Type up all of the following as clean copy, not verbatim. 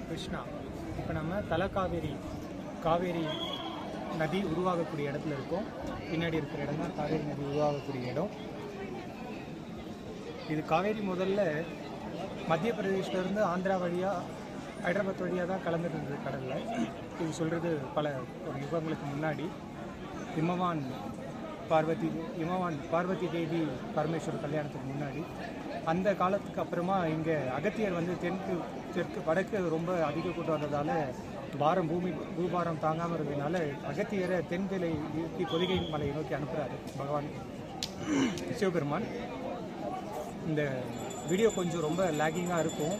கிருஷ்ணா. இப்போ நம்ம காவேரி நதி உருவாகக்கூடிய இடத்துல இருக்கோம். பின்னாடி இருக்கிற இடம் தான் காவேரி நதி உருவாகக்கூடிய இடம். இது காவேரி முதல்ல மத்திய பிரதேஷ்லேருந்து ஆந்திரா வழியாக ஹைதராபாத் வழியாக தான் கலந்துட்டு இருந்தது கடலில். இது சொல்கிறது பல யுகங்களுக்கு முன்னாடி இமவான் பார்வதி தேவி பரமேஸ்வர் கல்யாணத்துக்கு முன்னாடி அந்த காலத்துக்கு அப்புறமா இங்கே அகத்தியர் வந்து தெற்கு வடக்கு ரொம்ப அதிக கூட்டம் வந்ததால் பூபாரம் தாங்காமல் இருந்ததுனால அகத்தியரை தென்திலை நோக்கி பொதிகை மலையை நோக்கி அனுப்புகிறாரு பகவான் சிவபெருமான். இந்த வீடியோ கொஞ்சம் ரொம்ப லேக்கிங்காக இருக்கும்.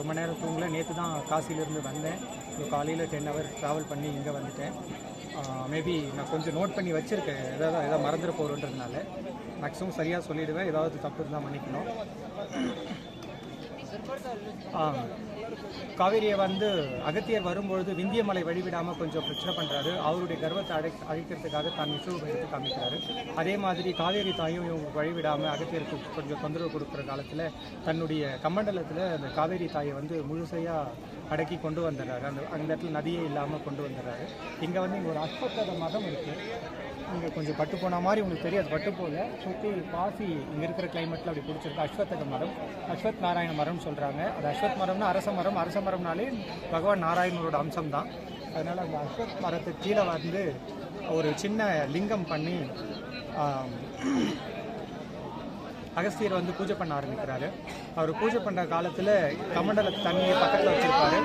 ரொம்ப நேரம் தூங்கல. நேற்று தான் காசியிலேருந்து வந்தேன். காலையில் 10 hours ட்ராவல் பண்ணி இங்கே வந்துட்டேன். மேபி நான் கொஞ்சம் நோட் பண்ணி வச்சுருக்கேன். ஏதாவது மறந்துட போகிறோன்றதுனால மேக்ஸிமம் சரியாக சொல்லிவிடுவேன். ஏதாவது தப்பு இருந்தால் மன்னிக்கணும். காவேரியை வந்து அகத்தியர் வரும்பொழுது விந்திய மலை வழிவிடாமல் கொஞ்சம் பிரச்சனை பண்ணுறாரு. அவருடைய கர்வத்தை அழிக்கிறதுக்காக தான் விசுவம் எடுத்து காமிக்கிறாரு. அதே மாதிரி காவேரி தாயும் இவங்க வழிவிடாமல் அகத்தியருக்கு கொஞ்சம் தொந்தரவு கொடுக்குற காலத்தில் தன்னுடைய கமண்டலத்தில் அந்த காவேரி தாயை வந்து முழுசையாக அடக்கி கொண்டு வந்துடுறாரு. அந்த இடத்துல நதியே இல்லாமல் கொண்டு வந்துடுறாரு. இங்கே வந்து இங்கே ஒரு அஸ்வத்தத மதம் இருக்குது. இங்கே கொஞ்சம் பட்டு போன மாதிரி உங்களுக்கு தெரியாது. பட்டு போல சுற்றி பாசி இங்கே இருக்கிற கிளைமேட்டில் அப்படி பிடிச்சிருக்கு. அஸ்வத்தக மரம், அஸ்வத் நாராயண மரம்னு சொல்கிறாங்க. அது அஸ்வத் மரம்னா அரச மரம்னாலே பகவான் நாராயணனோட அம்சம் தான். அதனால் அந்த அஸ்வத் மரத்துக்கு கீழே வந்து ஒரு சின்ன லிங்கம் பண்ணி அகஸ்தியர் வந்து பூஜை பண்ண ஆரம்பிக்கிறாரு. அவர் பூஜை பண்ணுற காலத்தில் கமண்டலத்தை தண்ணியை பக்கத்தில் வச்சுருப்பாரு.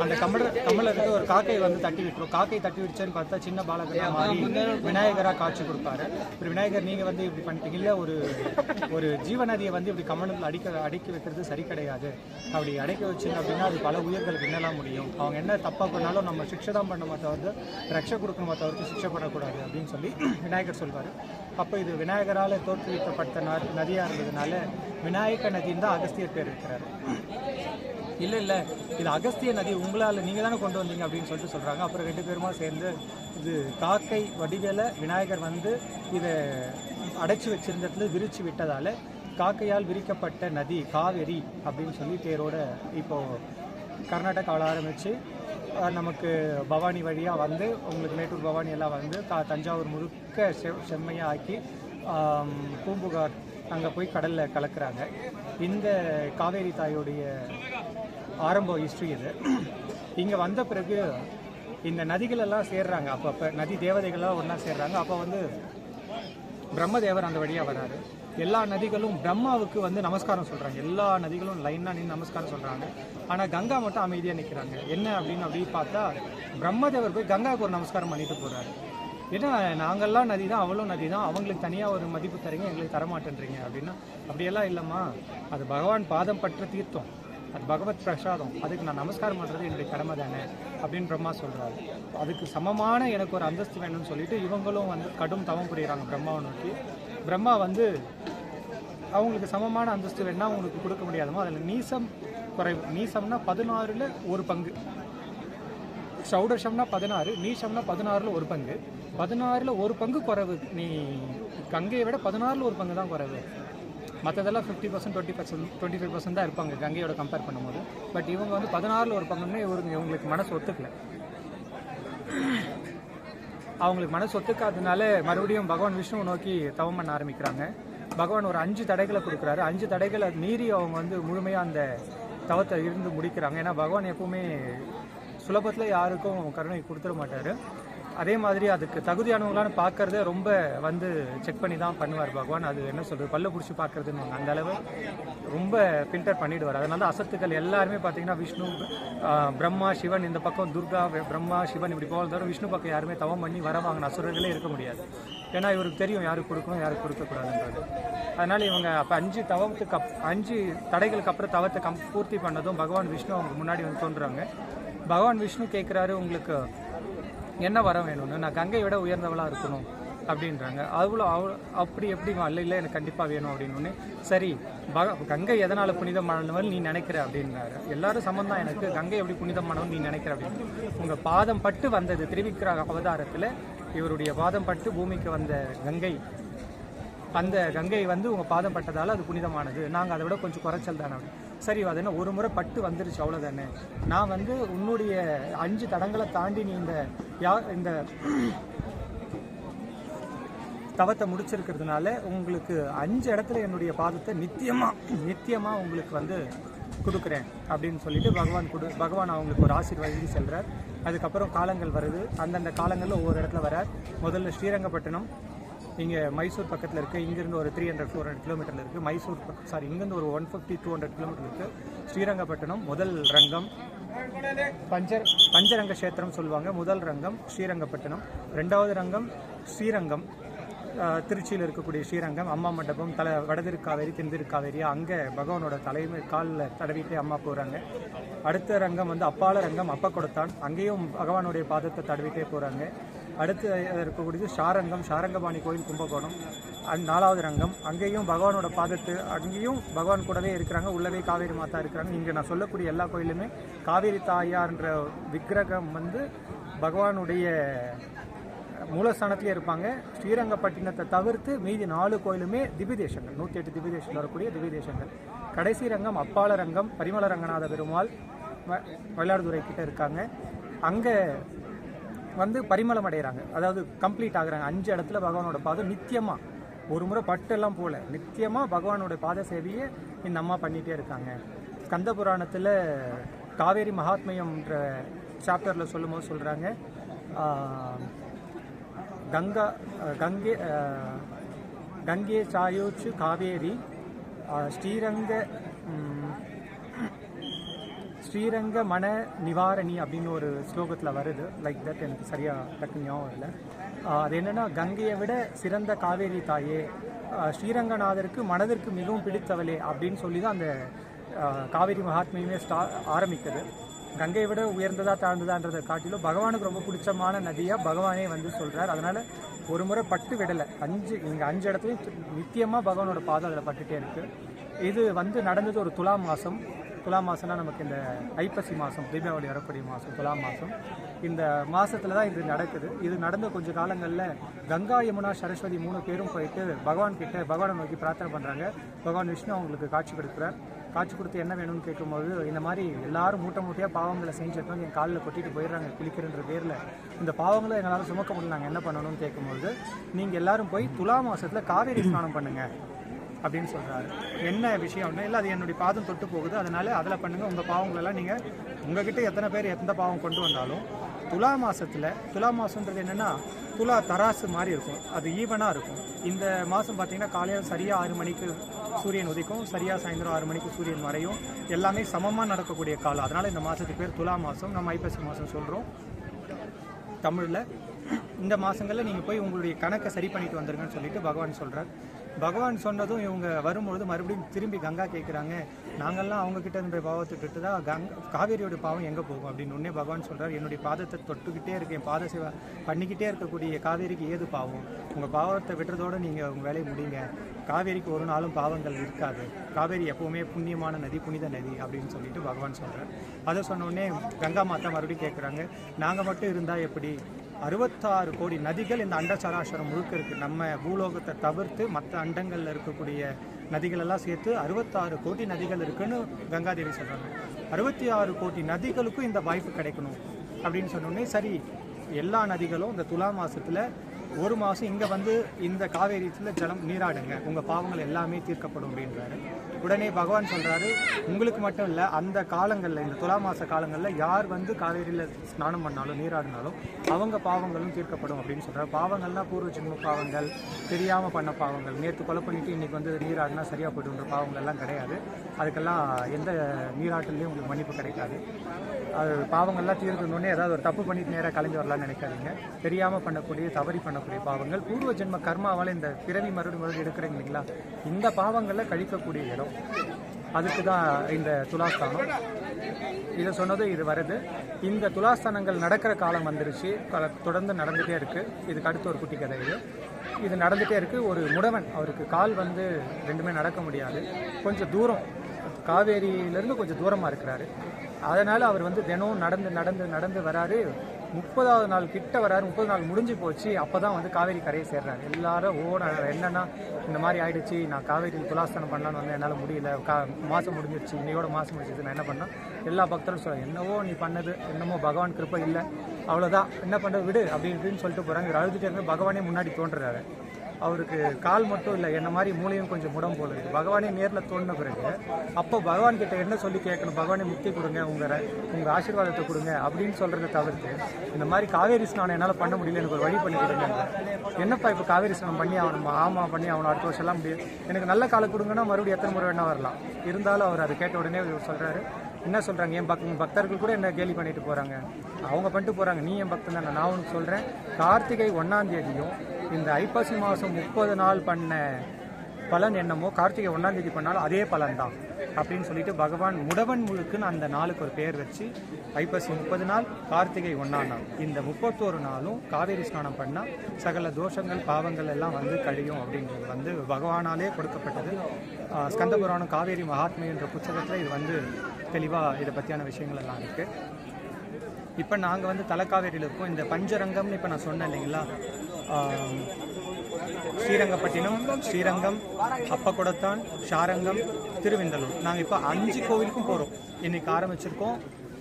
அந்த கமலத்துக்கு ஒரு காக்கை வந்து தட்டி விட்டுரும். காக்கை தட்டி விடுச்சேன்னு பார்த்தா சின்ன பாலகனா மாறி விநாயகராக காட்சி கொடுப்பாரு. இப்படி விநாயகர் நீங்கள் வந்து இப்படி பண்ணிட்டீங்க இல்லை, ஒரு ஜீவநதியை வந்து இப்படி கமலத்தில் அடக்கி வைக்கிறது சரி கிடையாது. அப்படி அடக்கி வச்சுங்க அப்படின்னா அது பல உயிர்களுக்கு என்னெல்லாம் முடியும். அவங்க என்ன தப்பாக பண்ணாலும் நம்ம சிக்ஷை தான் பண்ண தவிர்த்து ரக்ஷை கொடுக்கணுமா தவிர்த்து சிக்ஷை பண்ணக்கூடாது அப்படின்னு சொல்லி விநாயகர் சொல்வார். அப்போ இது விநாயகரால் தோற்றுவிக்கப்பட்ட நதியாக இருந்ததுனால விநாயக நதின்னு தான் அகஸ்தியர் பேர் இருக்கிறாரு. இல்லை இது அகஸ்திய நதி, உங்களால் நீங்கள் தானே கொண்டு வந்தீங்க அப்படின்னு சொல்லிட்டு சொல்கிறாங்க. அப்புறம் 2 பேருமா சேர்ந்து இது காக்கை வடிவேல விநாயகர் வந்து இதை அடைச்சி வச்சிருந்ததுல விரித்து விட்டதால் காக்கையால் விரிக்கப்பட்ட நதி காவேரி அப்படின்னு சொல்லி பேரோட இப்போது கர்நாடகாவில் ஆரம்பித்து நமக்கு பவானி வழியாக வந்து உங்களுக்கு மேட்டூர் பவானி எல்லாம் வந்து தஞ்சாவூர் முழுக்க செம்மையாக ஆக்கி பூம்புகார் அங்கே போய் கடலில் கலக்கிறாங்க. இந்த காவேரி தாயோடைய ஆரம்ப ஹிஸ்ட்ரி இது. இங்கே வந்த பிறகு இந்த நதிகளெல்லாம் சேர்றாங்க. அப்போ நதி தேவதைகள்லாம் ஒன்றா சேர்றாங்க. அப்போ வந்து பிரம்மதேவர் அந்த வழியாக வராரு. எல்லா நதிகளும் பிரம்மாவுக்கு வந்து நமஸ்காரம் சொல்கிறாங்க. எல்லா நதிகளும் லைனாக நின்று நமஸ்காரம் சொல்கிறாங்க. ஆனால் கங்கா மட்டும் அமைதியாக நிற்கிறாங்க. என்ன அப்படின்னு பார்த்தா பிரம்மதேவர் போய் கங்காவுக்கு ஒரு நமஸ்காரம் பண்ணிட்டு போகிறாரு. ஏன்னா நாங்கள்லாம் நதி தான், அவளும் நதி தான், அவங்களுக்கு தனியாக ஒரு மதிப்பு தரீங்க, எங்களுக்கு தரமாட்டேன்றீங்க அப்படின்னா, அப்படியெல்லாம் இல்லைம்மா, அது பகவான் பாதம் பற்ற தீர்த்தம், அது பகவத் பிரசாதம், அதுக்கு நான் நமஸ்காரம் பண்ணுறது என்னுடைய கடமை தானே அப்படின்னு பிரம்மா சொல்கிறாரு. அதுக்கு சமமான எனக்கு ஒரு அந்தஸ்து வேணும்னு சொல்லிட்டு இவங்களும் வந்து கடும் தவம் புரிகிறாங்க பிரம்மாவை நோக்கி. பிரம்மா வந்து அவங்களுக்கு சமமான அந்தஸ்து வேணுன்னா அவங்களுக்கு கொடுக்க முடியாதுமோ, அதில் நீசம் குறைவு. நீசம்னா 16ல் 1 பங்கு, ஷௌடஷம்னா 16, நீஷம்னா 16ல் 1 பங்கு. 16ல் 1 பங்கு குறைவு. நீ கங்கையை விட 16ல் 1 பங்கு தான் குறைவு. மற்றதெல்லாம் 50%, 20%, 25% தான் இருப்பாங்க கங்கையோட கம்பேர் பண்ணும்போது. பட் இவங்க வந்து 16ல் 1 பங்குன்னு இவங்களுக்கு மனசு ஒத்துக்கல. அவங்களுக்கு மனசு ஒத்துக்காததுனால மறுபடியும் பகவான் விஷ்ணுவை நோக்கி தவம் பண்ண ஆரம்பிக்கிறாங்க. பகவான் ஒரு 5 தடைகளை கொடுக்குறாரு. 5 தடைகளை மீறி அவங்க வந்து முழுமையாக அந்த தவத்தை இருந்து முடிக்கிறாங்க. ஏன்னா பகவான் எப்பவுமே சுலபத்தில் யாருக்கும் கருணை கொடுத்துட மாட்டார். அதே மாதிரி அதுக்கு தகுதியானவங்களான்னு பார்க்கறதே ரொம்ப வந்து செக் பண்ணி தான் பண்ணுவார் பகவான். அது என்ன சொல்கிறது, பல்ல பிடிச்சி பார்க்குறதுன்னு அந்த அளவு ரொம்ப ஃபில்டர் பண்ணிவிடுவார். அதனால அசத்துக்கள் எல்லாருமே பார்த்தீங்கன்னா விஷ்ணு, பிரம்மா, சிவன், இந்த பக்கம் துர்கா, பிரம்மா, சிவன் இப்படி போகிறத தவிர விஷ்ணு பக்கம் யாருமே தவம் பண்ணி வர வாங்கின அசுரர்களே இருக்க முடியாது. ஏன்னா இவருக்கு தெரியும் யாருக்கு கொடுக்கணும் யாருக்கு கொடுக்கக்கூடாதுன்றது. அதனால் இவங்க அப்போ 5 தடைகளுக்கு அப்புறம் தவத்தை பூர்த்தி பண்ணதும் பகவான் விஷ்ணு அவங்க முன்னாடி வந்து தோன்றுறாங்க. பகவான் விஷ்ணு கேட்குறாரு, உங்களுக்கு என்ன வரம் வேணும்னு. நான் கங்கையை விட உயர்ந்தவளாக இருக்கணும் அப்படின்றாங்க. அப்படி எப்படிமா, இல்லை எனக்கு கண்டிப்பாக வேணும் அப்படின்னு. சரி, கங்கை எதனால் புனிதமானவள் நீ நினைக்கிற அப்படின்றாரு. எல்லாரும் சம்மந்தான், எனக்கு கங்கை எப்படி புனிதமானவள் நீ நினைக்கிற அப்படின்னு. உங்கள் பாதம் பட்டு வந்தது திருவிக்கிர அவதாரத்தில் இவருடைய பாதம் பட்டு பூமிக்கு வந்த கங்கை, அந்த கங்கை வந்து உங்கள் பாதம் பட்டதால் அது புனிதமானது. நாங்கள் அதை விட கொஞ்சம் குறைச்சல் தானே. சரி அது என்ன ஒரு முறை பட்டு வந்துருச்சு அவ்வளோதானே, நான் வந்து உன்னுடைய 5 தடங்களை தாண்டி நீ இந்த தவத்தை முடிச்சிருக்கிறதுனால உங்களுக்கு 5 இடத்துல என்னுடைய பாதத்தை நித்தியமாக உங்களுக்கு வந்து கொடுக்குறேன் அப்படின்னு சொல்லிட்டு பகவான் அவங்களுக்கு ஒரு ஆசீர்வாதி செல்கிறார். அதுக்கப்புறம் காலங்கள் வருது. அந்தந்த காலங்களில் ஒவ்வொரு இடத்துல வரார். முதல்ல ஸ்ரீரங்கப்பட்டினம், இங்கே மைசூர் பக்கத்தில் இருக்குது. இங்கேருந்து ஒரு 300-400 கிலோமீட்டரில் இருக்குது. இங்கேருந்து ஒரு 150-200 கிலோமீட்டர் இருக்குது. ஸ்ரீரங்கப்பட்டினம் முதல் ரங்கம், பஞ்சரங்க கஷேத்திரம் சொல்லுவாங்க. முதல் ரங்கம் ஸ்ரீரங்கப்பட்டினம். 2வது ரங்கம் ஸ்ரீரங்கம், திருச்சியில் இருக்கக்கூடிய ஸ்ரீரங்கம். அம்மா மண்டபம், வடதிருக்காவேரி தென்திருக்காவேரி, அங்கே பகவானோட தலைமை காலில் தடவிட்டு அம்மா போகிறாங்க. அடுத்த ரங்கம் வந்து அப்பால ரங்கம், அப்பா கொடுத்தான், அங்கேயும் பகவானுடைய பாதத்தை தடவிட்டே போகிறாங்க. அடுத்து இருக்கக்கூடியது ஷாரங்கம், ஷாரங்கபாணி கோயில் கும்பகோணம். 4வது ரங்கம், அங்கேயும் பகவானோட பாதத்து, அங்கேயும் பகவான் கூடவே இருக்கிறாங்க. உள்ளவே காவேரி மாதா இருக்கிறாங்க. இங்கே நான் சொல்லக்கூடிய எல்லா கோயிலுமே காவேரி தாயார்ன்ற விக்கிரகம் வந்து பகவானுடைய மூலஸ்தானத்திலே இருப்பாங்க. ஸ்ரீரங்கப்பட்டினத்தை தவிர்த்து மீதி 4 கோயிலுமே திவ்ய தேசங்கள், 108 திவ்ய தேசங்கள் வரக்கூடிய திவ்ய தேசங்கள். கடைசி ரங்கம் அப்பால ரங்கம், பரிமள ரங்கநாத பெருமாள் மயிலாடுதுறை கிட்ட இருக்காங்க. அங்கே வந்து பரிமளம் அடைகிறாங்க, அதாவது கம்ப்ளீட் ஆகுறாங்க. 5 இடத்துல பகவானோட பாதம் நித்தியமாக, ஒரு முறை பட்டெல்லாம் போல நித்தியமாக பகவானோட பாத சேவையை இந்த அம்மா பண்ணிகிட்டே இருக்காங்க. ஸ்கந்த புராணத்தில் காவேரி மகாத்மியம்ன்ற சாப்டரில் சொல்லும் போது சொல்கிறாங்க, கங்கே சாயோச்சு காவேரி ஸ்ரீரங்க மன நிவாரணி அப்படின்னு ஒரு ஸ்லோகத்தில் வருது. லைக் தட், எனக்கு சரியாக டக்குன்னு ஞாபகம் இல்லை. அது என்னென்னா, கங்கையை விட சிறந்த காவேரி தாயே, ஸ்ரீரங்கநாதருக்கு மனதிற்கு மிகவும் பிடித்தவளே அப்படின்னு சொல்லி தான் அந்த காவேரி மகாத்மியமே ஆரம்பிக்குது. கங்கையை விட உயர்ந்ததா தாழ்ந்ததான்றதை காட்டிலும் பகவானுக்கு ரொம்ப பிடிச்சமான நதியாக பகவானே வந்து சொல்கிறார். அதனால் ஒரு முறை பட்டு விடலை, இங்கே 5 இடத்துலையும் நித்தியமாக பகவானோட பாதம் அதில் பட்டுகிட்டே இருக்குது. இது வந்து நடந்தது ஒரு துலா மாதம். துலா மாதம்னா நமக்கு இந்த ஐப்பசி மாதம், தீபாவளி வரக்கூடிய மாதம் துலா மாதம். இந்த மாதத்தில் தான் இது நடக்குது. இது நடந்த கொஞ்சம் காலங்களில் கங்கா யமுனா சரஸ்வதி 3 பேரும் போயிட்டு பகவானை நோக்கி பிரார்த்தனை பண்ணுறாங்க. பகவான் விஷ்ணு அவங்களுக்கு காட்சி கொடுக்குறார். காட்சி கொடுத்து என்ன வேணும்னு கேட்கும்போது, இந்த மாதிரி எல்லாரும் மூட்டையாக பாவங்களை செஞ்சுட்டு என் காலில் கொட்டிட்டு போயிடுறாங்க குளிக்கிறன்ற பேரில், இந்த பாவங்களை எங்களால் சுமக்க முடியல, நாங்கள் என்ன பண்ணணும்னு கேட்கும்போது, நீங்கள் எல்லாரும் போய் துலா மாதத்தில் காவேரி ஸ்நானம் பண்ணுங்கள் அப்படின்னு சொல்கிறாரு. என்ன விஷயம்னா, இல்லை அது என்னுடைய பாதம் தொட்டு போகுது, அதனால் அதில் பண்ணுங்கள், உங்கள் பாவங்களெல்லாம் நீங்கள் உங்ககிட்ட எத்தனை பேர் எந்த பாவம் கொண்டு வந்தாலும் துலா மாதன்றது என்னென்னா, துலா தராசு மாதிரி இருக்கும், அது ஈவனாக இருக்கும். இந்த மாதம் பார்த்திங்கன்னா காலையில் சரியாக 6 மணிக்கு சூரியன் உதிக்கும், சரியாக சாயந்தரம் 6 மணிக்கு சூரியன் மறையும், எல்லாமே சமமாக நடக்கக்கூடிய காலம். அதனால் இந்த மாதத்துக்கு பேர் துலா மாதம். நம்ம ஐப்பசி மாதம் சொல்கிறோம் தமிழில். இந்த மாதங்களில் நீங்கள் போய் உங்களுடைய கணக்கை சரி பண்ணிட்டு வந்துருங்கன்னு சொல்லிட்டு பகவான் சொல்கிறார். பகவான் சொன்னதும் இவங்க வரும்பொழுது மறுபடியும் திரும்பி கங்கா கேட்குறாங்க, நாங்கள்லாம் அவங்கக்கிட்ட இருந்த பாவத்தை விட்டு தான் காவேரியோட பாவம் எங்கே போகும் அப்படின்னு. உடனே பகவான் சொல்கிறார், என்னுடைய பாதத்தை தொட்டுக்கிட்டே இருக்கேன், பாத சேவை பண்ணிக்கிட்டே இருக்கக்கூடிய காவேரிக்கு ஏது பாவம்? உங்கள் பாவத்தை விட்டுறதோடு நீங்கள் உங்கள் வேலையை முடிங்க. காவேரிக்கு ஒரு நாளும் பாவங்கள் இருக்காது, காவேரி எப்போவுமே புண்ணியமான நதி, புனித நதி அப்படின்னு சொல்லிட்டு பகவான் சொல்கிறார். அதை சொன்னோடனே கங்கா மாதா மறுபடியும் கேட்குறாங்க, நாங்கள் மட்டும் இருந்தால் எப்படி? 66 கோடி நதிகள் இந்த அண்ட சராசரம் முழுக்க இருக்குது. நம்ம பூலோகத்தை தவிர்த்து மற்ற அண்டங்களில் இருக்கக்கூடிய நதிகளெல்லாம் சேர்த்து 66 கோடி நதிகள் இருக்குன்னு கங்காதேவி சொல்கிறாங்க. 66 கோடி நதிகளுக்கும் இந்த வாய்ப்பு கிடைக்கணும் அப்படின்னு சொன்னோடனே, சரி எல்லா நதிகளும் இந்த துலா மாதத்தில் ஒரு மாதம் இங்கே வந்து இந்த காவேரியில் ஜலம் நீராடுங்க, உங்கள் பாவங்கள் எல்லாமே தீர்க்கப்படும் அப்படின்றாரு. உடனே பகவான் சொல்கிறாரு, உங்களுக்கு மட்டும் இல்லை, அந்த காலங்களில் இந்த துலா மாத காலங்களில் யார் வந்து காவேரியில் ஸ்நானம் பண்ணாலும் நீராடினாலும் அவங்க பாவங்களும் தீர்க்கப்படும் அப்படின்னு சொல்கிறார். பாவங்கள்னால் பூர்வ ஜென்ம பாவங்கள், தெரியாமல் பண்ண பாவங்கள், நேற்று கொலை பண்ணிவிட்டு இன்றைக்கி வந்து நீராடினா சரியாக போய்ட்டுன்ற பாவங்கள்லாம் கிடையாது. அதுக்கெல்லாம் எந்த நீராட்டிலையும் உங்களுக்கு மன்னிப்பு கிடைக்காது. அது பாவங்கள்லாம் தீர்க்கணுன்னே ஏதாவது ஒரு தப்பு பண்ணிட்டு நேராக கலைஞ்சு வரலான்னு நினைக்காதீங்க. தெரியாமல் பண்ணக்கூடிய, தவறி பண்ணக்கூடிய பாவங்கள், பூர்வ ஜென்ம கர்மாவால் இந்த பிறவி மறுபடியும் எடுக்கிறீங்க இல்லைங்களா, இந்த பாவங்களில் கழிக்கக்கூடிய இடம், அதுக்கு தான் இந்த துலாஸ்தானம். இதை சொன்னது இது வருது. இந்த துலாஸ்தானங்கள் நடக்கிற காலம் வந்துருச்சு, தொடர்ந்து நடந்துகிட்டே இருக்குது. இதுக்கு அடுத்து ஒரு குட்டி கதை. இது நடந்துகிட்டே இருக்குது. ஒரு முடவன், அவருக்கு கால் வந்து ரெண்டுமே நடக்க முடியாது, கொஞ்சம் தூரம் காவேரியிலேருந்து கொஞ்சம் தூரமாக இருக்கிறாரு. அதனால் அவர் வந்து தினமும் நடந்து வராரு. 30வது நாள் கிட்ட வராரு, 30 நாள் முடிஞ்சு போச்சு. அப்போ தான் வந்து காவேரி கரையை சேர்றாரு. எல்லாரும் என்னன்னா இந்த மாதிரி ஆயிடுச்சு, நான் காவேரியில் துலாஸ்தானம் பண்ணலான்னு வந்து என்னால் முடியல, மாதம் முடிஞ்சிருச்சு, இன்னையோட மாதம் முடிஞ்சிச்சு, நான் என்ன பண்ணேன், எல்லா பக்தரும் சொல்கிறேன், என்னவோ நீ பண்ணது என்னமோ பகவான் கிருப்பை இல்லை, அவ்வளோதான், என்ன பண்ணுறது விடு அப்படின்னு சொல்லிட்டு போகிறாங்க. இவர் அழுதுகிட்டே இருந்து பகவானே முன்னாடி தோன்றுறாரு. அவருக்கு கால் மட்டும் இல்லை, என்ன மாதிரி மூளையும் கொஞ்சம் முடம் போல இருக்குது. பகவானே நேரில் தோணின பிறகு அப்போ பகவான் கிட்ட என்ன சொல்லி கேட்கணும், பகவானே முக்தி கொடுங்க, உங்கள் ஆசீர்வாதத்தை கொடுங்க அப்படின்னு சொல்கிறத தவிர்த்து இந்த மாதிரி காவேரி ஸ்நானம் என்னால் பண்ண முடியல, எனக்கு ஒரு வழி பண்ணி கொடுங்க. என்னப்பா இப்போ காவேரி ஸ்நானம் பண்ணி ஆகணுமா? ஆமாம் பண்ணி அவனை அடுத்த வருஷம்லாம் முடியும், எனக்கு நல்ல காலை கொடுங்கன்னா மறுபடியும் எத்தனை முறை வேணா வரலாம். இருந்தாலும் அவர் அதை கேட்ட உடனே சொல்கிறாரு, என்ன சொல்கிறாங்க, என் பக்தர்கள் கூட என்ன கேலி பண்ணிட்டு போகிறாங்க, அவங்க பண்ணிட்டு போகிறாங்க, நீ என் பக்தன் தானே, நான் உனக்கு சொல்கிறேன், கார்த்திகை 1ஆம் தேதியும் இந்த ஐப்பசி மாதம் 30 நாள் பண்ண பலன் என்னமோ கார்த்திகை 1ஆம் தேதி பண்ணாலும் அதே பலன் தான் அப்படின்னு சொல்லிட்டு பகவான் முடவன் முழுக்குன்னு அந்த நாளுக்கு ஒரு பேர் வச்சு ஐப்பசி 30 நாள், கார்த்திகை 1ஆம் நாள், இந்த 31 நாளும் காவேரி ஸ்நானம் பண்ணால் சகல தோஷங்கள் பாவங்கள் எல்லாம் வந்து கழியும் அப்படின்றது வந்து பகவானாலே கொடுக்கப்பட்டது. ஸ்கந்த புராணம் காவேரி மகாத்மை என்ற புத்தகத்தில் இது வந்து தெளிவாக இதை பற்றியான விஷயங்கள் எல்லாம் இருக்குது. இப்போ நாங்கள் வந்து தலைக்காவேரியில் இருக்கோம். இந்த பஞ்சரங்கம்னு இப்போ நான் சொன்னேன் இல்லைங்களா, ஸ்ரீரங்கப்பட்டினம், ஸ்ரீரங்கம், அப்பக்குடத்தான், ஷாரங்கம், திருவிந்தலூர், நாங்கள் இப்போ 5 கோவிலுக்கும் போகிறோம். இன்றைக்கி ஆரம்பிச்சிருக்கோம்.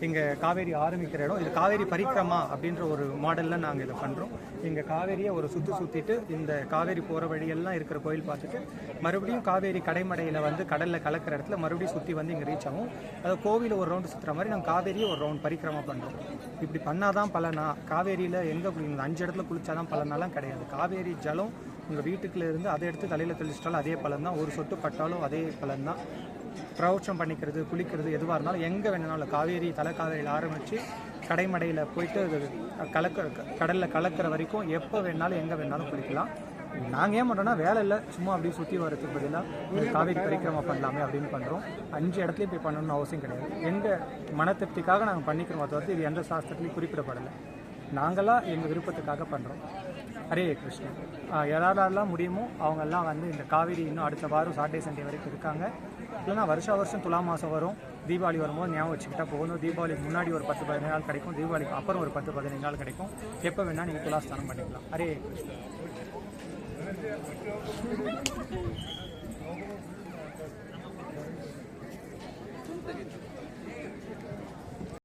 இங்கே காவேரி ஆரம்பிக்கிற இடம் இது காவேரி பரிக்கிரமா அப்படின்ற ஒரு மாடலில் நாங்கள் இதை பண்ணுறோம். இங்கே காவேரியை ஒரு சுற்றிட்டு இந்த காவேரி போகிற வழியெல்லாம் இருக்கிற கோயில் பார்த்துட்டு மறுபடியும் காவேரி கடைமடையில் வந்து கடலில் கலக்கிற இடத்துல மறுபடியும் சுற்றி வந்து இங்கே ரீச் ஆகும். அதை கோவிலை ஒரு ரவுண்டு சுற்றுற மாதிரி நாங்கள் காவேரியை ஒரு ரவுண்ட் பரிக்கிரமா பண்ணுறோம். இப்படி பண்ணால் தான் பலனா? காவேரியில் எங்கே குளிங்க 5 இடத்துல குளிச்சா தான் பலனாலாம் கிடையாது. காவேரி ஜலம் உங்கள் வீட்டுக்குள்ள இருந்து அதை எடுத்து தலையில் தெளிச்சிட்டாலும் அதே பலன் தான், ஒரு சொட்டு பட்டாலும் அதே பலன் தான். பிரௌட்சம் பண்ணிக்கிறது, குளிக்கிறது, எதுவாக இருந்தாலும் எங்கே வேணுனாலும் காவேரி தலைக்காவேரியில் ஆரம்பித்து கடைமடையில் போயிட்டு கடலில் கலக்கிற வரைக்கும் எப்போ வேணாலும் எங்கே வேணாலும் குளிக்கலாம். நாங்கள் ஏன் பண்ணுறோன்னா வேலை இல்லை, சும்மா அப்படியே சுற்றி வரதுக்கு பதிலாக காவேரி பரிக்கிரமா பண்ணலாமே அப்படின்னு பண்ணுறோம். 5 இடத்துலையும் போய் பண்ணணும்னு அவசியம் கிடையாது. எங்கள் மன திருப்திக்காக நாங்கள் பண்ணிக்கிறோம், தவிர்த்து இது எந்த சாஸ்திரத்துலையும் குறிப்பிடப்படலை. நாங்களாம் எங்கள் விருப்பத்துக்காக பண்ணுறோம். ஹரே கிருஷ்ணன். யாரெல்லாம் முடியுமோ அவங்கெல்லாம் வந்து இந்த காவேரி இன்னும் அடுத்த வாரம் சாட்டர்டே சண்டே வரைக்கும் இருக்காங்க. இல்லைனா வருஷம் துலா மாதம் வரும், தீபாவளி வரும்போது ஞாபகம் வச்சுக்கிட்டா போகணும். தீபாவளிக்கு முன்னாடி ஒரு 10-15 நாள் கிடைக்கும், தீபாவளிக்கு அப்புறம் ஒரு 10-15 நாள் கிடைக்கும். எப்போ வேணால் நீங்கள் துலாஸ்தானம் பண்ணிக்கலாம். ஹரே கிருஷ்ணன்.